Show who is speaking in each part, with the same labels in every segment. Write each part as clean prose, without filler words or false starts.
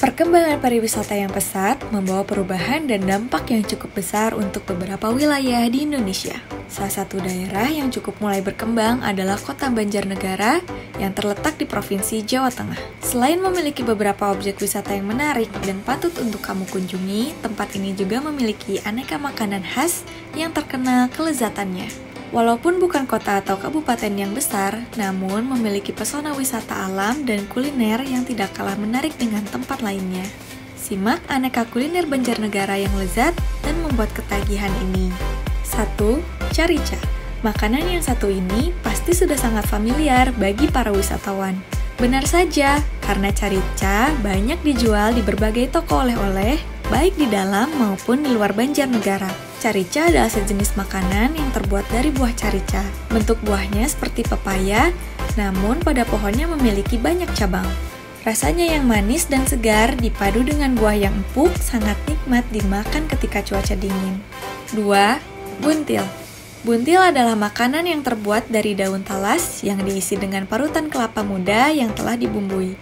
Speaker 1: Perkembangan pariwisata yang pesat membawa perubahan dan dampak yang cukup besar untuk beberapa wilayah di Indonesia. Salah satu daerah yang cukup mulai berkembang adalah Kota Banjarnegara yang terletak di Provinsi Jawa Tengah. Selain memiliki beberapa objek wisata yang menarik dan patut untuk kamu kunjungi, tempat ini juga memiliki aneka makanan khas yang terkenal kelezatannya. Walaupun bukan kota atau kabupaten yang besar, namun memiliki pesona wisata alam dan kuliner yang tidak kalah menarik dengan tempat lainnya. Simak aneka kuliner Banjarnegara yang lezat dan membuat ketagihan ini. 1. Carica. Makanan yang satu ini pasti sudah sangat familiar bagi para wisatawan. Benar saja, karena carica banyak dijual di berbagai toko oleh-oleh, baik di dalam maupun di luar Banjarnegara. Carica adalah sejenis makanan yang terbuat dari buah carica. Bentuk buahnya seperti pepaya, namun pada pohonnya memiliki banyak cabang. Rasanya yang manis dan segar dipadu dengan buah yang empuk sangat nikmat dimakan ketika cuaca dingin. 2. Buntil. Buntil adalah makanan yang terbuat dari daun talas yang diisi dengan parutan kelapa muda yang telah dibumbui.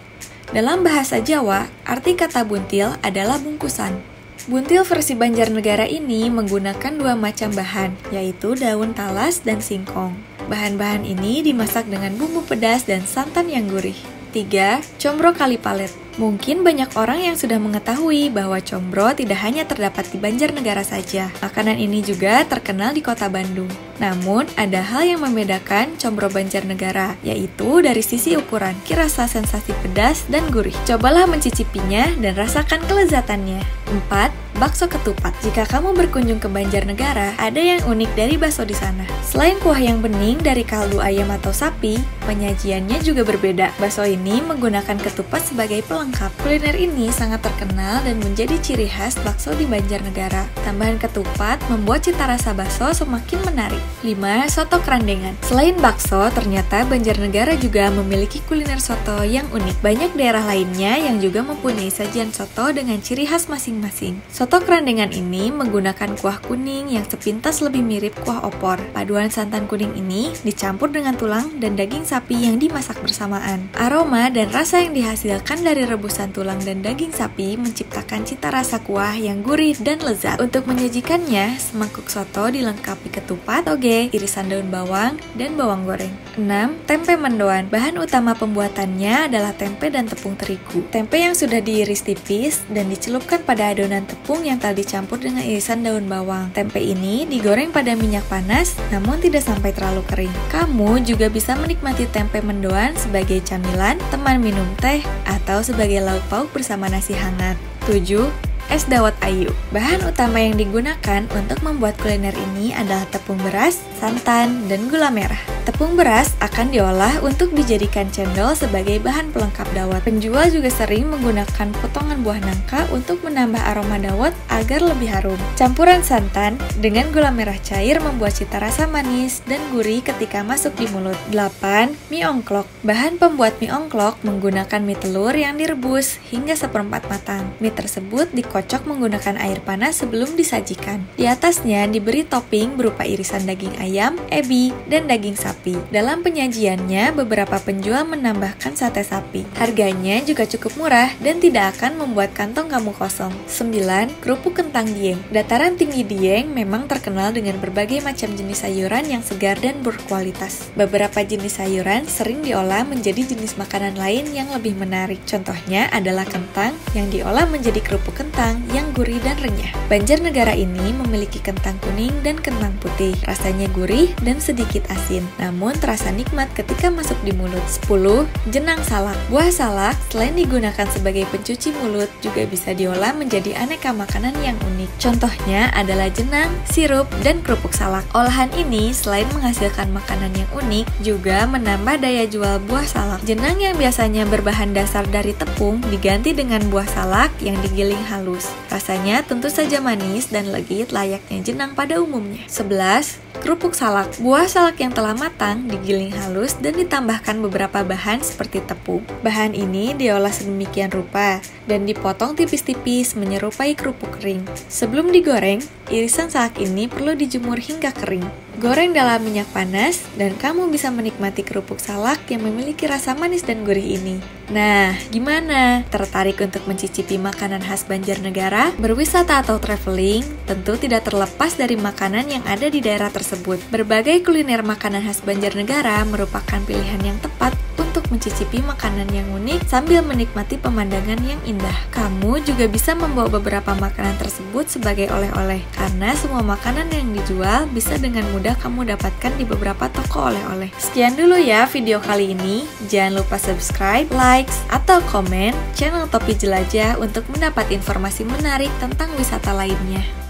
Speaker 1: Dalam bahasa Jawa, arti kata buntil adalah bungkusan. Buntil versi Banjarnegara ini menggunakan dua macam bahan, yaitu daun talas dan singkong. Bahan-bahan ini dimasak dengan bumbu pedas dan santan yang gurih. 3. Combro Kalipalet. Mungkin banyak orang yang sudah mengetahui bahwa combro tidak hanya terdapat di Banjarnegara saja. Makanan ini juga terkenal di kota Bandung. Namun, ada hal yang membedakan combro Banjarnegara, yaitu dari sisi ukuran, rasa sensasi pedas dan gurih. Cobalah mencicipinya dan rasakan kelezatannya. 4. Bakso ketupat. Jika kamu berkunjung ke Banjarnegara, ada yang unik dari bakso di sana. Selain kuah yang bening dari kaldu ayam atau sapi, penyajiannya juga berbeda. Bakso ini menggunakan ketupat sebagai pelengkap. Kuliner ini sangat terkenal dan menjadi ciri khas bakso di Banjarnegara. Tambahan ketupat membuat cita rasa bakso semakin menarik. 5. Soto Krandengan. Selain bakso, ternyata Banjarnegara juga memiliki kuliner soto yang unik. Banyak daerah lainnya yang juga mempunyai sajian soto dengan ciri khas masing-masing. Soto Krandengan ini menggunakan kuah kuning yang sepintas lebih mirip kuah opor. Paduan santan kuning ini dicampur dengan tulang dan daging sapi yang dimasak bersamaan. Aroma dan rasa yang dihasilkan dari rebusan tulang dan daging sapi menciptakan cita rasa kuah yang gurih dan lezat. Untuk menyajikannya, semangkuk soto dilengkapi ketupat, toge, irisan daun bawang, dan bawang goreng. 6. Tempe mendoan. Bahan utama pembuatannya adalah tempe dan tepung terigu. Tempe yang sudah diiris tipis dan dicelupkan pada adonan tepung yang telah dicampur dengan irisan daun bawang. Tempe ini digoreng pada minyak panas, namun tidak sampai terlalu kering. Kamu juga bisa menikmati tempe mendoan sebagai camilan, teman minum teh, atau sebagai lauk pauk bersama nasi hangat. 7. Es dawet ayu. Bahan utama yang digunakan untuk membuat kuliner ini adalah tepung beras, santan, dan gula merah. Tepung beras akan diolah untuk dijadikan cendol sebagai bahan pelengkap dawet. Penjual juga sering menggunakan potongan buah nangka untuk menambah aroma dawet agar lebih harum. Campuran santan dengan gula merah cair membuat cita rasa manis dan gurih ketika masuk di mulut. 8. Mie ongklok. Bahan pembuat mie ongklok menggunakan mie telur yang direbus hingga seperempat matang. Mie tersebut dikocok menggunakan air panas sebelum disajikan. Di atasnya diberi topping berupa irisan daging ayam, ebi, dan daging sapi. Dalam penyajiannya, beberapa penjual menambahkan sate sapi. Harganya juga cukup murah dan tidak akan membuat kantong kamu kosong. 9. Kerupuk kentang Dieng. Dataran tinggi Dieng memang terkenal dengan berbagai macam jenis sayuran yang segar dan berkualitas. Beberapa jenis sayuran sering diolah menjadi jenis makanan lain yang lebih menarik. Contohnya adalah kentang yang diolah menjadi kerupuk kentang yang gurih dan renyah. Banjarnegara ini memiliki kentang kuning dan kentang putih. Rasanya gurih dan sedikit asin, namun terasa nikmat ketika masuk di mulut. 10. Jenang salak. Buah salak selain digunakan sebagai pencuci mulut, juga bisa diolah menjadi aneka makanan yang unik. Contohnya adalah jenang, sirup, dan kerupuk salak. Olahan ini selain menghasilkan makanan yang unik, juga menambah daya jual buah salak. Jenang yang biasanya berbahan dasar dari tepung diganti dengan buah salak yang digiling halus. halus. Rasanya tentu saja manis dan legit layaknya jenang pada umumnya. 11. Kerupuk salak. Buah salak yang telah matang digiling halus dan ditambahkan beberapa bahan seperti tepung. Bahan ini diolah sedemikian rupa dan dipotong tipis-tipis menyerupai kerupuk kering. Sebelum digoreng, irisan salak ini perlu dijemur hingga kering. Goreng dalam minyak panas dan kamu bisa menikmati kerupuk salak yang memiliki rasa manis dan gurih ini. Nah, gimana? Tertarik untuk mencicipi makanan khas Banjarnegara? Berwisata atau traveling tentu tidak terlepas dari makanan yang ada di daerah tersebut. Berbagai kuliner makanan khas Banjarnegara merupakan pilihan yang tepat untuk mencicipi makanan yang unik sambil menikmati pemandangan yang indah. Kamu juga bisa membawa beberapa makanan tersebut sebagai oleh-oleh, karena semua makanan yang dijual bisa dengan mudah kamu dapatkan di beberapa toko oleh-oleh. Sekian dulu ya video kali ini. Jangan lupa subscribe, likes, atau komen channel Topi Jelajah untuk mendapat informasi menarik tentang wisata lainnya.